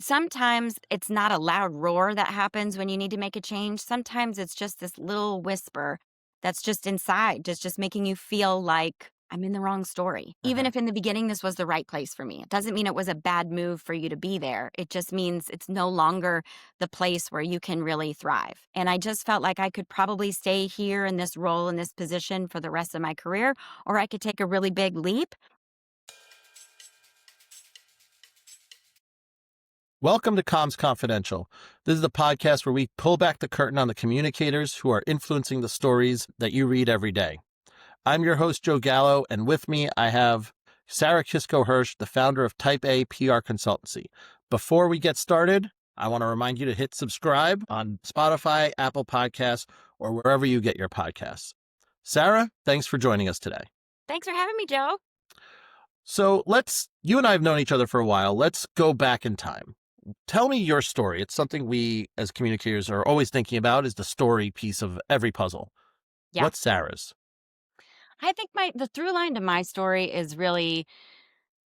sometimes it's not a loud roar that happens when you need to make a change. Sometimes it's just this little whisper that's just inside, just making you feel like I'm in the wrong story. Even Mhm. if in the beginning this was the right place for me, it doesn't mean it was a bad move for you to be there. It just means it's no longer the place where you can really thrive. And I just felt like I could probably stay here in this role, in this position for the rest of my career, or I could take a really big leap. Welcome to Comms Confidential. This is the podcast where we pull back the curtain on the communicators who are influencing the stories that you read every day. I'm your host, Joe Gallo, and with me I have Sarah Kissko Hersh, the founder of Type A PR Consultancy. Before we get started, I want to remind you to hit subscribe on Spotify, Apple Podcasts, or wherever you get your podcasts. Sarah, thanks for joining us today. Thanks for having me, Joe. So you and I have known each other for a while. Let's go back in time. Tell me your story. It's something we as communicators are always thinking about, is the story piece of every puzzle. Yeah. What's Sarah's? I think the through line to my story is really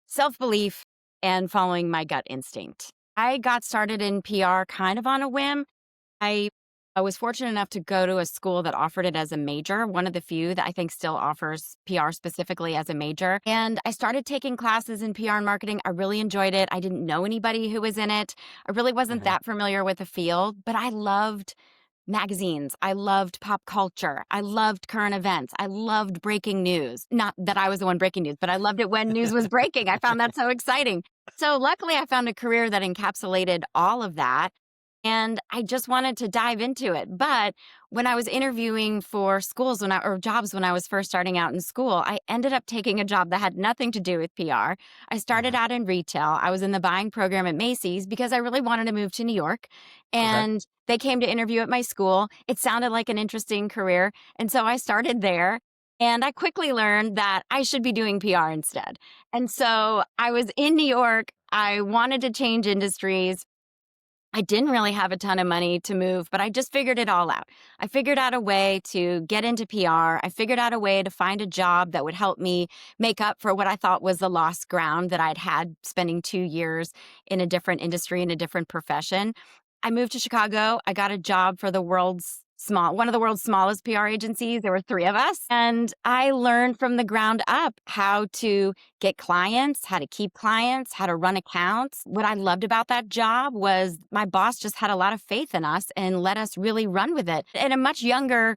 self-belief and following my gut instinct. I got started in PR kind of on a whim. I I was fortunate enough to go to a school that offered it as a major, one of the few that I think still offers PR specifically as a major. And I started taking classes in PR and marketing. I really enjoyed it. I didn't know anybody who was in it. I really wasn't Mhm. that familiar with the field, but I loved magazines. I loved pop culture. I loved current events. I loved breaking news. Not that I was the one breaking news, but I loved it when news was breaking. I found that so exciting. So luckily, I found a career that encapsulated all of that. And I just wanted to dive into it. But when I was interviewing for schools or jobs when I was first starting out in school, I ended up taking a job that had nothing to do with PR. I started Mhm. out in retail. I was in the buying program at Macy's because I really wanted to move to New York. Okay. And they came to interview at my school. It sounded like an interesting career. And so I started there. And I quickly learned that I should be doing PR instead. And so I was in New York. I wanted to change industries. I didn't really have a ton of money to move, but I just figured it all out. I figured out a way to get into PR. I figured out a way to find a job that would help me make up for what I thought was the lost ground that I'd had spending 2 years in a different industry, in a different profession. I moved to Chicago. I got a job for one of the world's smallest PR agencies. There were three of us. And I learned from the ground up how to get clients, how to keep clients, how to run accounts. What I loved about that job was my boss just had a lot of faith in us and let us really run with it at a much younger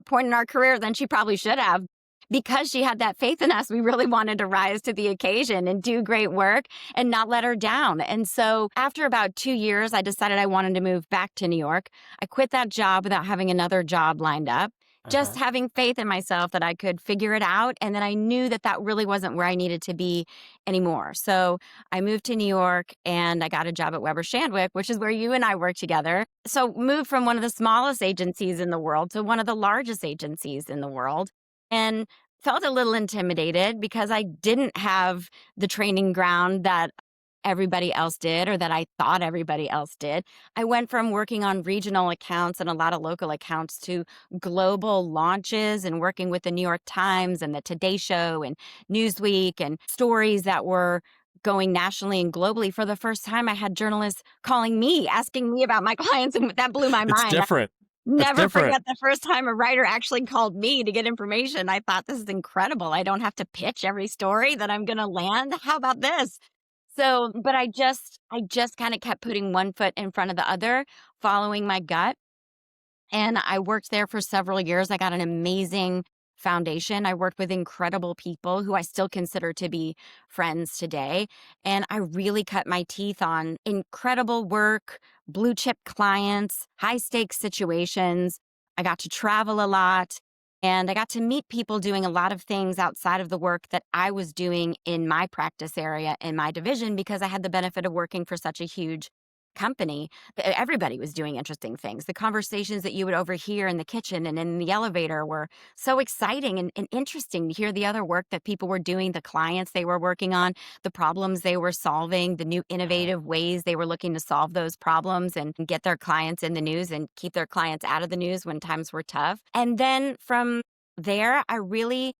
point in our career than she probably should have. Because she had that faith in us, we really wanted to rise to the occasion and do great work and not let her down. And so after about 2 years, I decided I wanted to move back to New York. I quit that job without having another job lined up, just Uh-huh. having faith in myself that I could figure it out. And then I knew that that really wasn't where I needed to be anymore. So I moved to New York and I got a job at Weber Shandwick, which is where you and I work together. So moved from one of the smallest agencies in the world to one of the largest agencies in the world. And felt a little intimidated because I didn't have the training ground that everybody else did or that I thought everybody else did. I went from working on regional accounts and a lot of local accounts to global launches and working with the New York Times and the Today Show and Newsweek and stories that were going nationally and globally. For the first time, I had journalists calling me, asking me about my clients, and that blew my It's mind. different. That's Never different. forget the first time a writer actually called me to get information. I thought, "This is incredible. I don't have to pitch every story that I'm gonna land. How about this?" So, but I just kinda kept putting one foot in front of the other, following my gut, and I worked there for several years. I got an amazing foundation. I worked with incredible people who I still consider to be friends today. And I really cut my teeth on incredible work, blue chip clients, high stakes situations. I got to travel a lot and I got to meet people doing a lot of things outside of the work that I was doing in my practice area in my division because I had the benefit of working for such a huge company. Everybody was doing interesting things. The conversations that you would overhear in the kitchen and in the elevator were so exciting and interesting to hear the other work that people were doing, the clients they were working on, the problems they were solving, the new Mhm. innovative ways they were looking to solve those problems and get their clients in the news and keep their clients out of the news when times were tough. And then from there, I really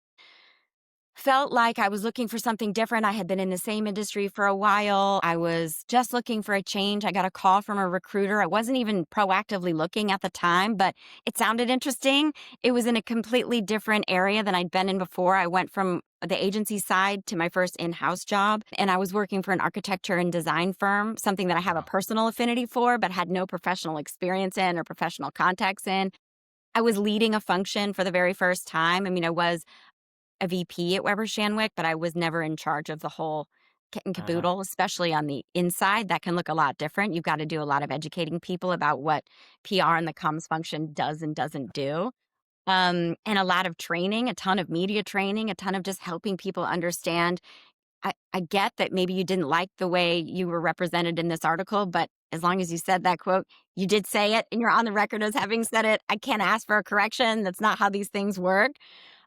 felt like I was looking for something different. I had been in the same industry for a while. I was just looking for a change. I got a call from a recruiter. I wasn't even proactively looking at the time, but it sounded interesting. It was in a completely different area than I'd been in before. I went from the agency side to my first in-house job, and I was working for an architecture and design firm, something that I have a Wow. personal affinity for, but had no professional experience in or professional contacts in. I was leading a function for the very first time. I mean, I was a VP at Weber Shandwick, but I was never in charge of the whole kit and Uh-huh. caboodle, especially on the inside. That can look a lot different. You've got to do a lot of educating people about what PR and the comms function does and doesn't do. And a lot of training, a ton of media training, a ton of just helping people understand. I get that maybe you didn't like the way you were represented in this article, but as long as you said that quote, you did say it and you're on the record as having said it. I can't ask for a correction. That's not how these things work.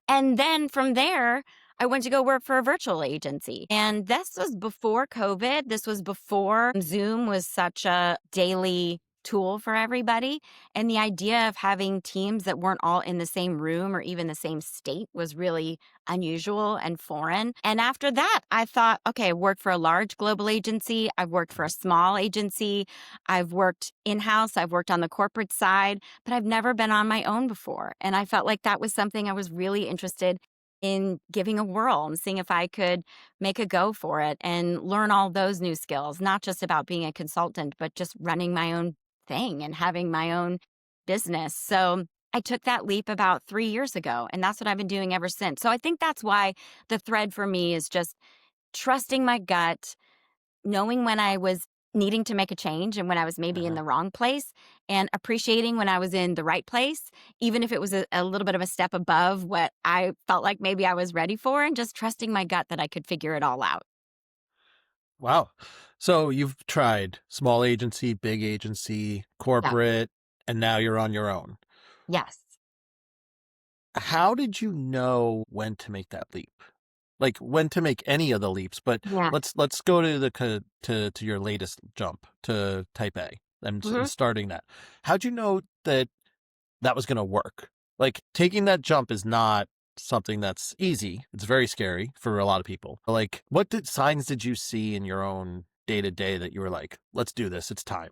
And then from there, I went to go work for a virtual agency. And this was before COVID. This was before Zoom was such a daily tool for everybody. And the idea of having teams that weren't all in the same room or even the same state was really unusual and foreign. And after that, I thought, okay, I worked for a large global agency. I've worked for a small agency. I've worked in-house. I've worked on the corporate side, but I've never been on my own before. And I felt like that was something I was really interested in giving a whirl and seeing if I could make a go for it and learn all those new skills, not just about being a consultant, but just running my own thing and having my own business. So I took that leap about 3 years ago, and that's what I've been doing ever since. So I think that's why the thread for me is just trusting my gut, knowing when I was needing to make a change and when I was maybe in Uh-huh. the wrong place, and appreciating when I was in the right place, even if it was a little bit of a step above what I felt like maybe I was ready for, and just trusting my gut that I could figure it all out. Wow. So you've tried small agency, big agency, Yeah. corporate, and now you're on your own. Yes. How did you know when to make that leap? Like when to make any of the leaps, but Yeah. let's go to to your latest jump to Type A and Mhm. starting that. How'd you know that that was going to work? Like taking that jump is not something that's easy. It's very scary for a lot of people. Like what did signs did you see in your own day to day that you were like, let's do this. It's time.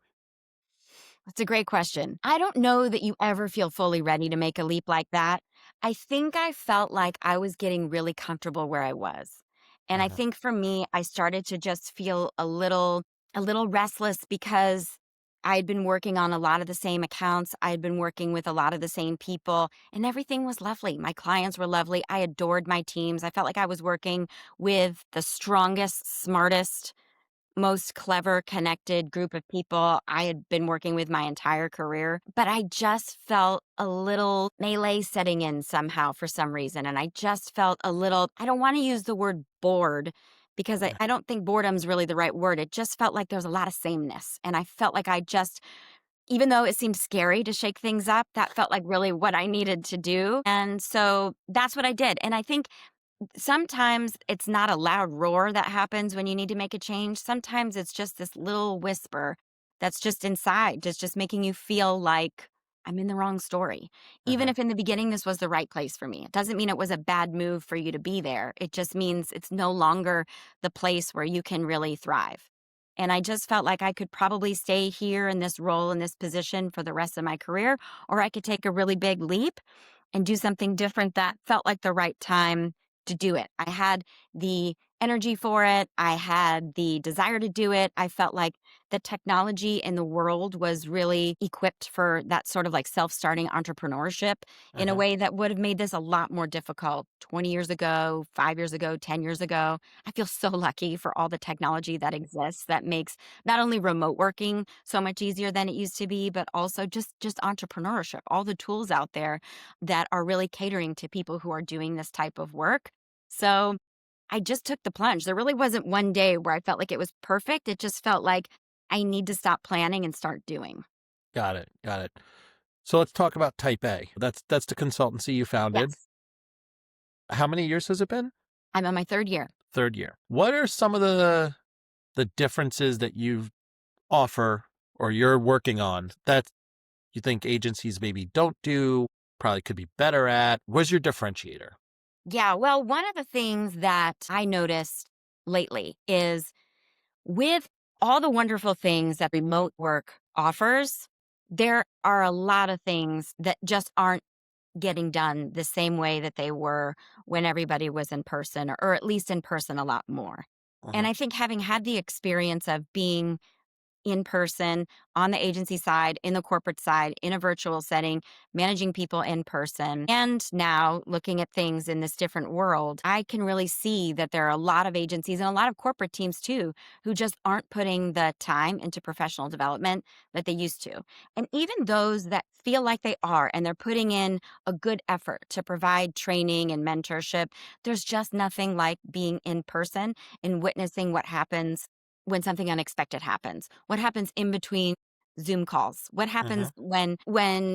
That's a great question. I don't know that you ever feel fully ready to make a leap like that. I think I felt like I was getting really comfortable where I was. And I Uh-huh. think for me, I started to just feel a little restless because I'd been working on a lot of the same accounts. I'd been working with a lot of the same people, and everything was lovely. My clients were lovely. I adored my teams. I felt like I was working with the strongest, smartest, most clever, connected group of people I had been working with my entire career. But I just felt a little melee setting in somehow for some reason. And I just felt a little, I don't want to use the word bored because I don't think boredom's really the right word. It just felt like there was a lot of sameness. And I felt like I just, even though it seemed scary to shake things up, that felt like really what I needed to do. And so that's what I did. And I think sometimes it's not a loud roar that happens when you need to make a change. Sometimes it's just this little whisper that's just inside, just making you feel like I'm in the wrong story. Even Uh-huh. if in the beginning this was the right place for me. It doesn't mean it was a bad move for you to be there. It just means it's no longer the place where you can really thrive. And I just felt like I could probably stay here in this role, in this position for the rest of my career, or I could take a really big leap and do something different that felt like the right time to do it. I had the energy for it. I had the desire to do it. I felt like the technology in the world was really equipped for that sort of like self starting entrepreneurship in a Uh-huh. way that would have made this a lot more difficult 20 years ago, 5 years ago, 10 years ago. I feel so lucky for all the technology that exists that makes not only remote working so much easier than it used to be, but also just entrepreneurship, all the tools out there that are really catering to people who are doing this type of work. So I just took the plunge. There really wasn't one day where I felt like it was perfect. It just felt like I need to stop planning and start doing. Got it. Got it. So let's talk about Type A. That's the consultancy you founded. Yes, How many years has it been? I'm on my third year. Third year. What are some of the differences that you offer or you're working on that you think agencies maybe don't do, probably could be better at? What's your differentiator? Yeah, well, one of the things that I noticed lately is with all the wonderful things that remote work offers, there are a lot of things that just aren't getting done the same way that they were when everybody was in person, or at least in person a lot more. And Mhm. I think having had the experience of being in person, on the agency side, in the corporate side, in a virtual setting, managing people in person. And now looking at things in this different world, I can really see that there are a lot of agencies and a lot of corporate teams too who just aren't putting the time into professional development that they used to. And even those that feel like they are and they're putting in a good effort to provide training and mentorship, there's just nothing like being in person and witnessing what happens when something unexpected happens? What happens in between Zoom calls? What happens Mhm. when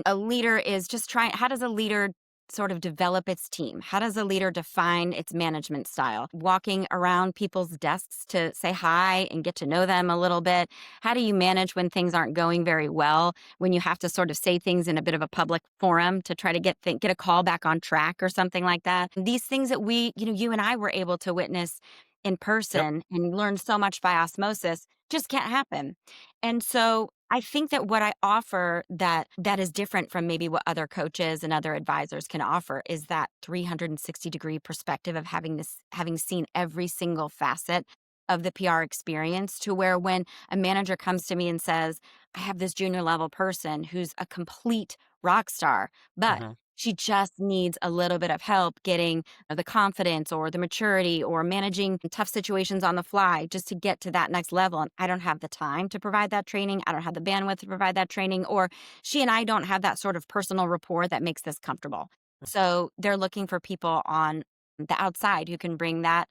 a leader is just trying how does a leader sort of develop its team? How does a leader define its management style? Walking around people's desks to say hi and get to know them a little bit. How do you manage when things aren't going very well? When you have to sort of say things in a bit of a public forum to try to get a call back on track or something like that. These things that you and I were able to witness in Yep. person and learn so much by osmosis just can't happen. And so I think that what I offer that is different from maybe what other coaches and other advisors can offer is that 360-degree perspective of having seen every single facet of the PR experience to where when a manager comes to me and says, I have this junior level person who's a complete rock star, but Mhm. she just needs a little bit of help getting the confidence or the maturity or managing tough situations on the fly just to get to that next level. And I don't have the time to provide that training. I don't have the bandwidth to provide that training, or she and I don't have that sort of personal rapport that makes this comfortable. So they're looking for people on the outside who can bring that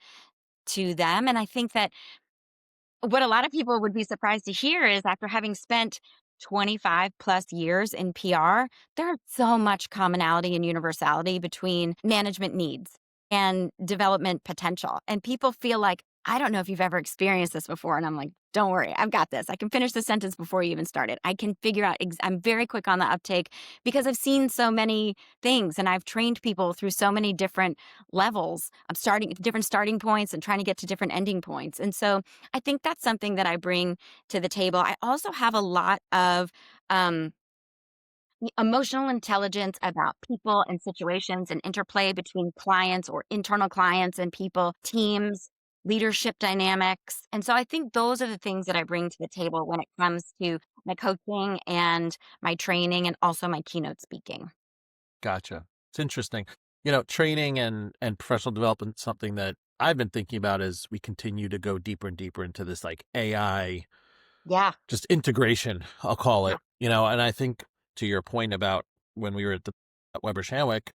to them. And I think that what a lot of people would be surprised to hear is after having spent 25 plus years in PR, there's so much commonality and universality between management needs and development potential. And people feel like, I don't know if you've ever experienced this before. And I'm like, don't worry, I've got this. I can finish the sentence before you even started. I can figure out, I'm very quick on the uptake because I've seen so many things and I've trained people through so many different levels of starting different starting points and trying to get to different ending points. And so I think that's something that I bring to the table. I also have a lot of um, emotional intelligence about people and situations and interplay between clients or internal clients and people, teams, leadership dynamics. And so I think those are the things that I bring to the table when it comes to my coaching and my training and also my keynote speaking. Gotcha. It's interesting. Training and professional development, something that I've been thinking about as we continue to go deeper and deeper into this like AI, Yeah. just integration, I'll call Yeah. it. And I think to your point about when we were at Weber Shandwick,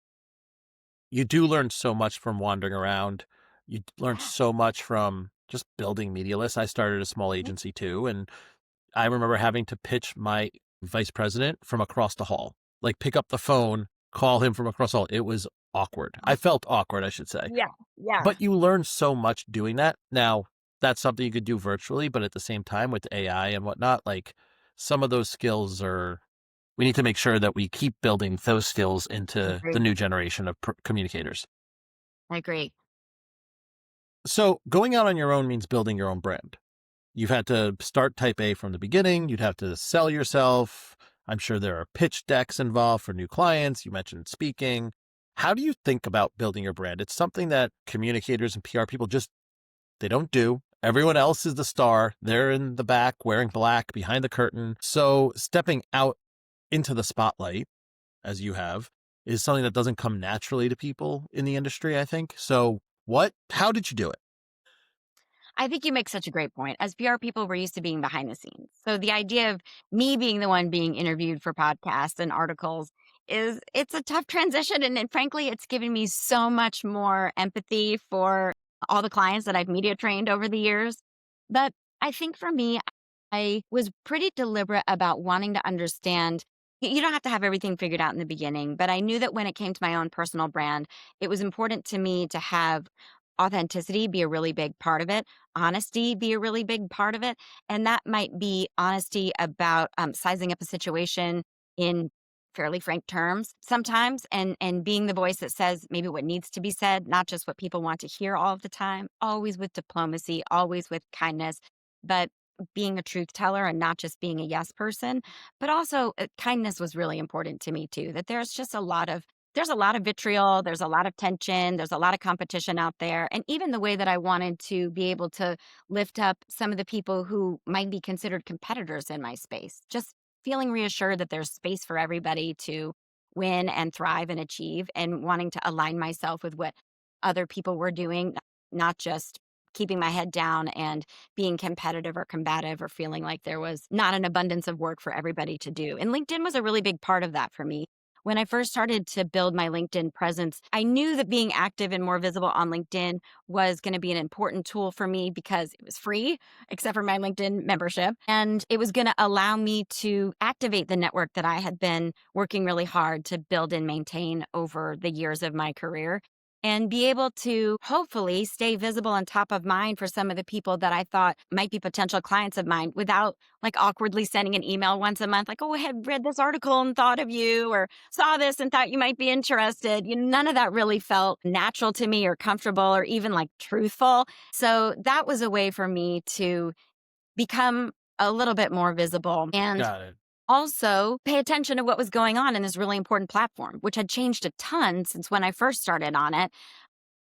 you do learn so much from wandering around. You learn Yeah. so much from just building media lists. I started a small Mhm. agency too, and I remember having to pitch my vice president from across the hall, like pick up the phone, call him from across the hall. It was awkward. I felt awkward, I should say. Yeah. Yeah. But you learn so much doing that. Now, that's something you could do virtually, but at the same time with AI and whatnot, like some of those skills are, we need to make sure that we keep building those skills I into the agree. new generation of communicators. I agree. So going out on your own means building your own brand. You've had to start Type A from the beginning. You'd have to sell yourself. I'm sure there are pitch decks involved for new clients. You mentioned speaking. How do you think about building your brand? It's something that communicators and PR people just, they don't do. Everyone else is the star. They're in the back wearing black behind the curtain. So stepping out into the spotlight, as you have, is something that doesn't come naturally to people in the industry, I think. So how did you do it? I think you make such a great point. As PR people, we're used to being behind the scenes. So the idea of me being the one being interviewed for podcasts and articles it's a tough transition. And frankly, it's given me so much more empathy for all the clients that I've media trained over the years. But I think for me, I was pretty deliberate about wanting to understand you don't have to have everything figured out in the beginning, but I knew that when it came to my own personal brand, it was important to me to have authenticity be a really big part of it, honesty be a really big part of it. And that might be honesty about sizing up a situation in fairly frank terms sometimes, and being the voice that says maybe what needs to be said, not just what people want to hear all of the time, always with diplomacy, always with kindness, but being a truth teller and not just being a yes person. But also kindness was really important to me too, that there's a lot of vitriol, there's a lot of tension, there's a lot of competition out there. And even the way that I wanted to be able to lift up some of the people who might be considered competitors in my space, just feeling reassured that there's space for everybody to win and thrive and achieve, and wanting to align myself with what other people were doing, not just keeping my head down and being competitive or combative or feeling like there was not an abundance of work for everybody to do. And LinkedIn was a really big part of that for me. When I first started to build my LinkedIn presence, I knew that being active and more visible on LinkedIn was going to be an important tool for me because it was free, except for my LinkedIn membership. And it was going to allow me to activate the network that I had been working really hard to build and maintain over the years of my career, and be able to hopefully stay visible and top of mind for some of the people that I thought might be potential clients of mine without like awkwardly sending an email once a month, like, oh, I had read this article and thought of you, or saw this and thought you might be interested. None of that really felt natural to me or comfortable or even like truthful. So that was a way for me to become a little bit more visible and Got it. also pay attention to what was going on in this really important platform, which had changed a ton since when I first started on it,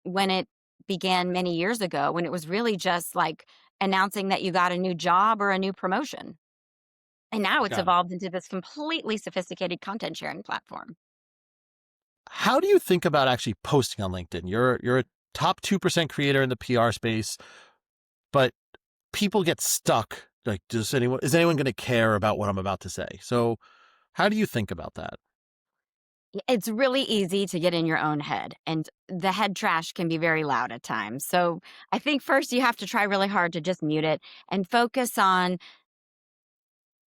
when it began many years ago, when it was really just like announcing that you got a new job or a new promotion. And now it's Got it. evolved into this completely sophisticated content sharing platform. How do you think about actually posting on LinkedIn? You're a top 2% creator in the PR space, but people get stuck. Like, is anyone going to care about what I'm about to say? So how do you think about that? It's really easy to get in your own head, and the head trash can be very loud at times. So I think first you have to try really hard to just mute it and focus on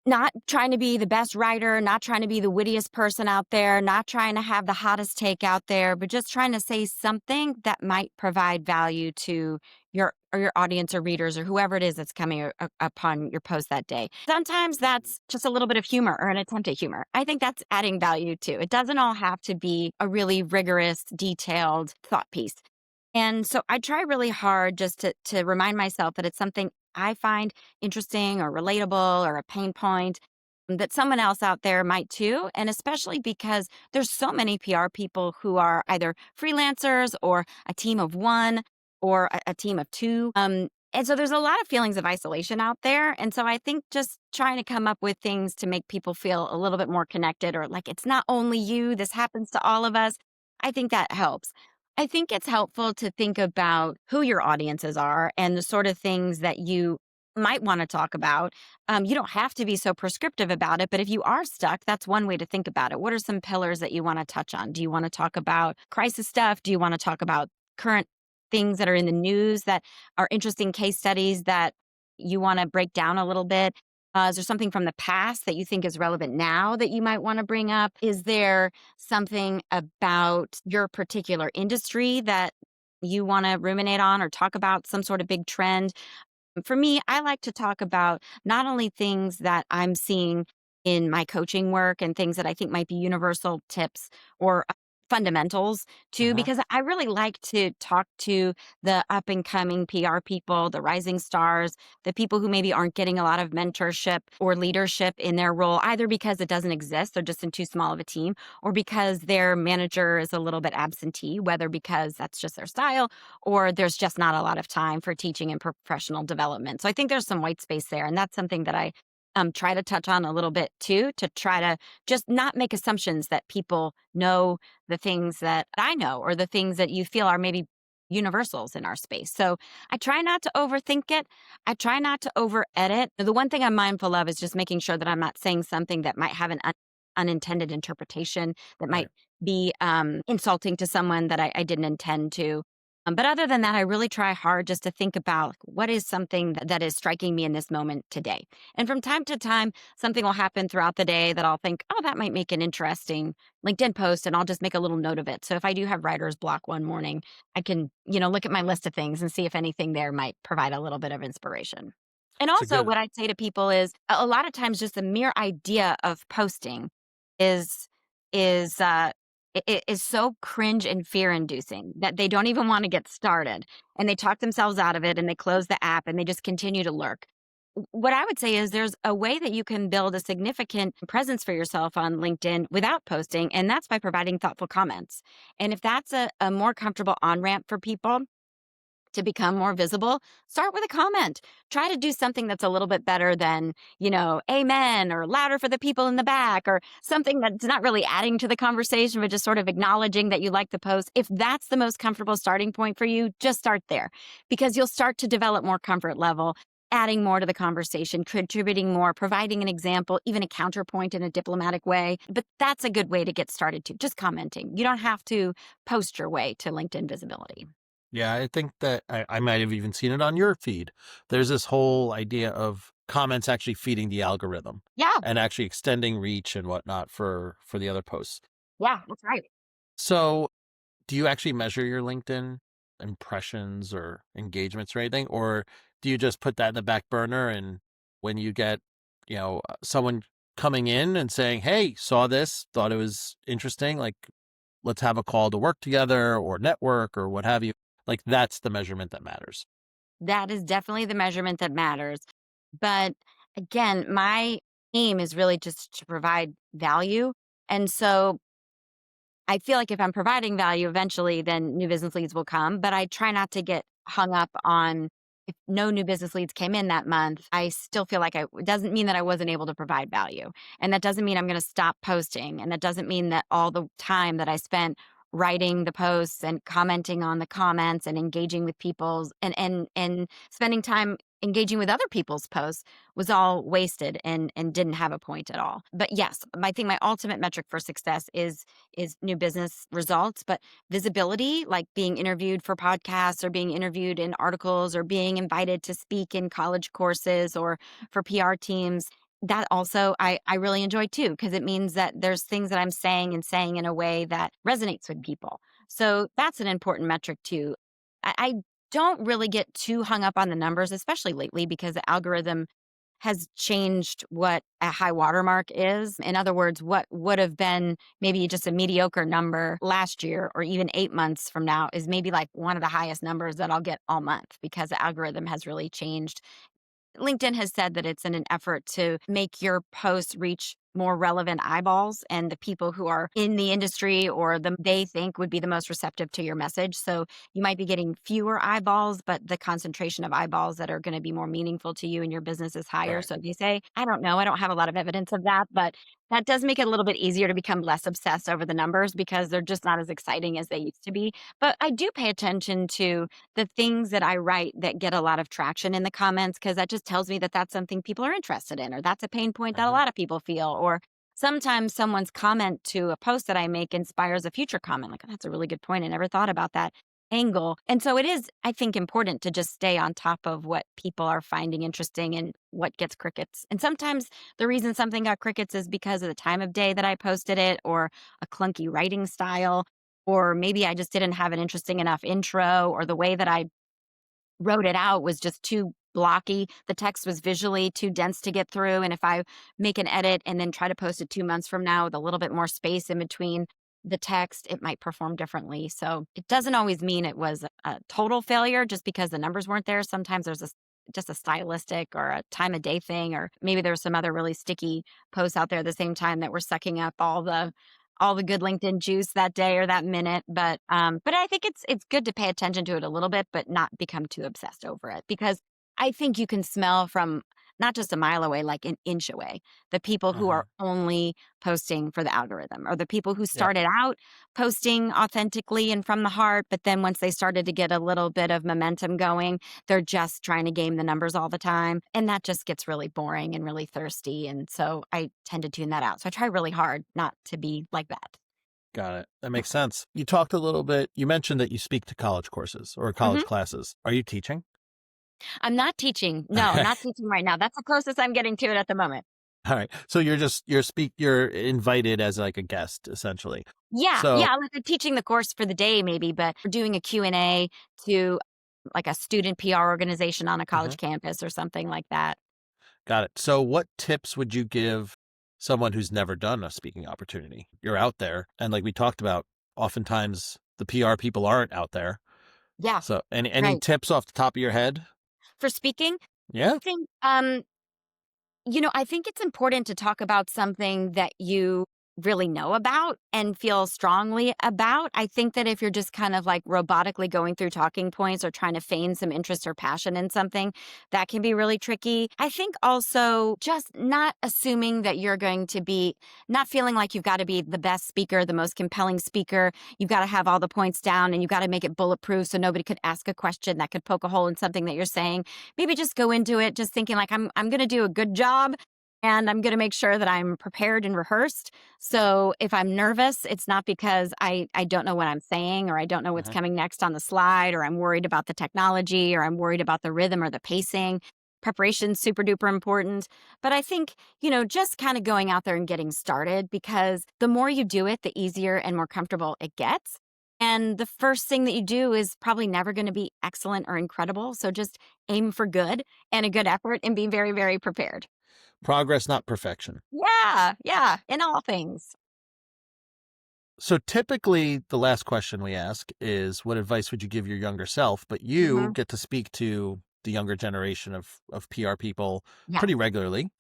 not trying to be the best writer, not trying to be the wittiest person out there, not trying to have the hottest take out there, but just trying to say something that might provide value to your audience or readers or whoever it is that's coming upon your post that day. Sometimes that's just a little bit of humor or an attempt at humor. I think that's adding value too. It doesn't all have to be a really rigorous, detailed thought piece. And so I try really hard just to remind myself that it's something I find interesting or relatable or a pain point that someone else out there might too. And especially because there's so many PR people who are either freelancers or a team of one or a team of two. And so there's a lot of feelings of isolation out there. And so I think just trying to come up with things to make people feel a little bit more connected, or like it's not only you, this happens to all of us. I think that helps. I think it's helpful to think about who your audiences are and the sort of things that you might want to talk about. You don't have to be so prescriptive about it, but if you are stuck, that's one way to think about it. What are some pillars that you want to touch on? Do you want to talk about crisis stuff? Do you want to talk about current things that are in the news that are interesting case studies that you want to break down a little bit? Is there something from the past that you think is relevant now that you might want to bring up? Is there something about your particular industry that you want to ruminate on or talk about, some sort of big trend? For me, I like to talk about not only things that I'm seeing in my coaching work and things that I think might be universal tips or fundamentals too, Uh-huh. because I really like to talk to the up and coming PR people, the rising stars, the people who maybe aren't getting a lot of mentorship or leadership in their role, either because it doesn't exist, they're just in too small of a team, or because their manager is a little bit absentee, whether because that's just their style or there's just not a lot of time for teaching and professional development. So I think there's some white space there. And that's something that I try to touch on a little bit too, to try to just not make assumptions that people know the things that I know or the things that you feel are maybe universals in our space. So I try not to overthink it. I try not to over edit. The one thing I'm mindful of is just making sure that I'm not saying something that might have an unintended interpretation that Right. might be insulting to someone that I didn't intend to. But other than that, I really try hard just to think about like, what is something that is striking me in this moment today. And from time to time, something will happen throughout the day that I'll think, oh, that might make an interesting LinkedIn post, and I'll just make a little note of it. So if I do have writer's block one morning, I can, look at my list of things and see if anything there might provide a little bit of inspiration. And It's a also, good. what I'd say to people is a lot of times just the mere idea of posting is is is so cringe and fear inducing that they don't even want to get started, and they talk themselves out of it, and they close the app, and they just continue to lurk. What I would say is there's a way that you can build a significant presence for yourself on LinkedIn without posting, and that's by providing thoughtful comments. And if that's a more comfortable on ramp for people to become more visible, start with a comment. Try to do something that's a little bit better than, amen or louder for the people in the back or something that's not really adding to the conversation, but just sort of acknowledging that you like the post. If that's the most comfortable starting point for you, just start there because you'll start to develop more comfort level. Adding more to the conversation, contributing more, providing an example, even a counterpoint in a diplomatic way. But that's a good way to get started too, just commenting. You don't have to post your way to LinkedIn visibility. Yeah, I think that I might have even seen it on your feed. There's this whole idea of comments actually feeding the algorithm Yeah, and actually extending reach and whatnot for the other posts. yeah, that's right. So do you actually measure your LinkedIn impressions or engagements or anything? Or do you just put that in the back burner and when you get, someone coming in and saying, hey, saw this, thought it was interesting, like let's have a call to work together or network or what have you. Like that's the measurement that matters. That is definitely the measurement that matters. But again, my aim is really just to provide value. And so I feel like if I'm providing value eventually, then new business leads will come. But I try not to get hung up on if no new business leads came in that month. I still feel like it doesn't mean that I wasn't able to provide value. And that doesn't mean I'm going to stop posting. And that doesn't mean that all the time that I spent writing the posts and commenting on the comments and engaging with people's and spending time engaging with other people's posts was all wasted and didn't have a point at all. But yes, I think my ultimate metric for success is new business results, but visibility, like being interviewed for podcasts or being interviewed in articles or being invited to speak in college courses or for PR teams. That also I really enjoy too, because it means that there's things that I'm saying and saying in a way that resonates with people. So that's an important metric too. I don't really get too hung up on the numbers, especially lately, because the algorithm has changed what a high watermark is. In other words, what would have been maybe just a mediocre number last year or even 8 months from now is maybe like one of the highest numbers that I'll get all month because the algorithm has really changed. LinkedIn has said that it's in an effort to make your posts reach more relevant eyeballs and the people who are in the industry or they think would be the most receptive to your message. So you might be getting fewer eyeballs, but the concentration of eyeballs that are going to be more meaningful to you and your business is higher. Right. So if you say, I don't know, I don't have a lot of evidence of that, but that does make it a little bit easier to become less obsessed over the numbers because they're just not as exciting as they used to be. But I do pay attention to the things that I write that get a lot of traction in the comments because that just tells me that that's something people are interested in or that's a pain point that a Uh-huh. lot of people feel or sometimes someone's comment to a post that I make inspires a future comment like, "Oh, that's a really good point. I never thought about that angle." And so it is, I think, important to just stay on top of what people are finding interesting and what gets crickets. And sometimes the reason something got crickets is because of the time of day that I posted it or a clunky writing style or maybe I just didn't have an interesting enough intro or the way that I wrote it out was just too blocky. The text was visually too dense to get through. And if I make an edit and then try to post it 2 months from now with a little bit more space in between the text, it might perform differently. So it doesn't always mean it was a total failure just because the numbers weren't there. Sometimes there's just a stylistic or a time of day thing, or maybe there's some other really sticky posts out there at the same time that were sucking up all the good LinkedIn juice that day or that minute. But I think it's good to pay attention to it a little bit, but not become too obsessed over it because I think you can smell from not just a mile away, like an inch away, the people who Uh-huh. are only posting for the algorithm or the people who Yep. started out posting authentically and from the heart. But then once they started to get a little bit of momentum going, they're just trying to game the numbers all the time. And that just gets really boring and really thirsty. And so I tend to tune that out. So I try really hard not to be like that. Got it. That makes sense. You talked a little bit, you mentioned that you speak to college courses or college Mhm. classes. Are you teaching? I'm not teaching. No, I'm Okay. not teaching right now. That's the closest I'm getting to it at the moment. All right. So you're invited as like a guest essentially. Yeah, So yeah, like I'm teaching the course for the day maybe, but we're doing a Q&A to like a student PR organization on a Mhm. college campus or something like that. Got it. So what tips would you give someone who's never done a speaking opportunity. You're out there. And like we talked about, oftentimes the PR people aren't out there. Yeah, So any right. tips off the top of your head? For speaking, Yeah. I think, I think it's important to talk about something that you really know about and feel strongly about. I think that if you're just kind of like robotically going through talking points or trying to feign some interest or passion in something, that can be really tricky. I think also just not assuming that you're going to be, not feeling like you've got to be the best speaker, the most compelling speaker. You've got to have all the points down and you've got to make it bulletproof so nobody could ask a question that could poke a hole in something that you're saying. Maybe just go into it just thinking like I'm going to do a good job and I'm going to make sure that I'm prepared and rehearsed. So if I'm nervous, it's not because I don't know what I'm saying or I don't know what's Mhm. coming next on the slide or I'm worried about the technology or I'm worried about the rhythm or the pacing. Preparation's super duper important. But I think, just kind of going out there and getting started because the more you do it, the easier and more comfortable it gets. And the first thing that you do is probably never going to be excellent or incredible. So just aim for good and a good effort and be very, very prepared. Progress, not perfection. Yeah, yeah, in all things. So typically the last question we ask is what advice would you give your younger self? But you Mhm. get to speak to the younger generation of PR people Yeah, pretty regularly.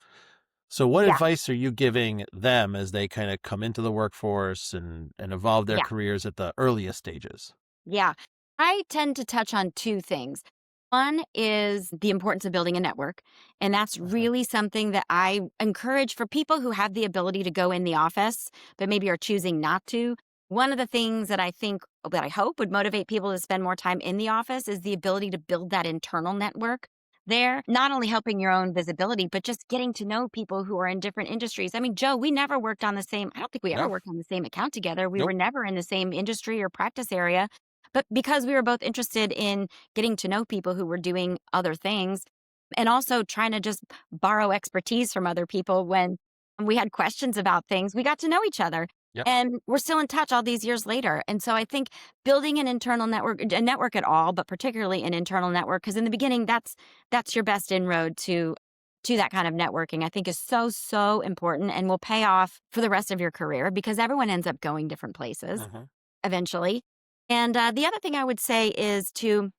So what yeah, advice are you giving them as they kind of come into the workforce and evolve their yeah, careers at the earliest stages? yeah. I tend to touch on two things. One is the importance of building a network. And that's Mhm. really something that I encourage for people who have the ability to go in the office, but maybe are choosing not to. One of the things that I think, that I hope would motivate people to spend more time in the office is the ability to build that internal network there, not only helping your own visibility, but just getting to know people who are in different industries. I mean, Joe, we never worked on the same, I don't think we ever No, worked on the same account together. We were nope. never in the same industry or practice area. But because we were both interested in getting to know people who were doing other things and also trying to just borrow expertise from other people when we had questions about things, we got to know each other. Yep. And we're still in touch all these years later. And so I think building an internal network, a network at all, but particularly an internal network, because in the beginning, that's your best inroad to that kind of networking, I think is so, so important and will pay off for the rest of your career because everyone ends up going different places Mhm. eventually. And the other thing I would say is to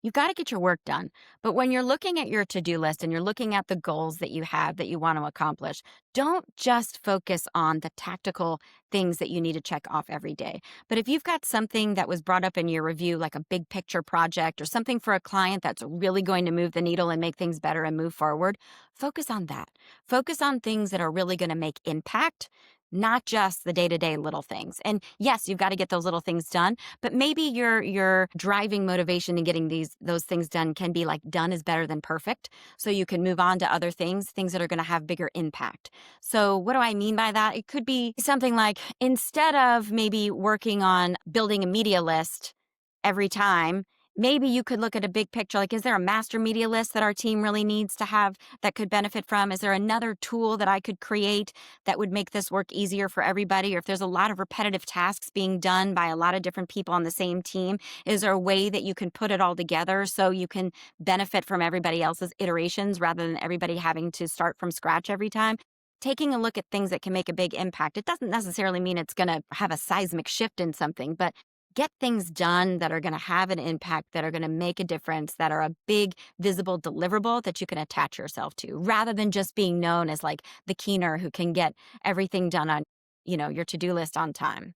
you've got to get your work done. But when you're looking at your to do list and you're looking at the goals that you have that you want to accomplish, don't just focus on the tactical things that you need to check off every day. But if you've got something that was brought up in your review, like a big picture project or something for a client that's really going to move the needle and make things better and move forward, focus on that. Focus on things that are really going to make impact. Not just the day-to-day little things. And yes, you've got to get those little things done, but maybe your driving motivation in getting those things done can be like done is better than perfect. So you can move on to other things that are going to have bigger impact. So what do I mean by that? It could be something like instead of maybe working on building a media list every time, maybe you could look at a big picture. Like, is there a master media list that our team really needs to have that could benefit from? Is there another tool that I could create that would make this work easier for everybody? Or if there's a lot of repetitive tasks being done by a lot of different people on the same team, is there a way that you can put it all together so you can benefit from everybody else's iterations rather than everybody having to start from scratch every time? Taking a look at things that can make a big impact. It doesn't necessarily mean it's going to have a seismic shift in something, but get things done that are going to have an impact, that are going to make a difference, that are a big, visible deliverable that you can attach yourself to, rather than just being known as like the keener who can get everything done on, your to-do list on time.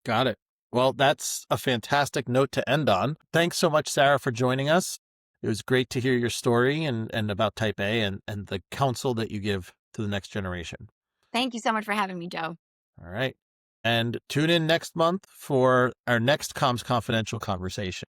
Got it. Well, that's a fantastic note to end on. Thanks so much, Sarah, for joining us. It was great to hear your story and about Type A and the counsel that you give to the next generation. Thank you so much for having me, Joe. All right. And tune in next month for our next Comms Confidential conversation.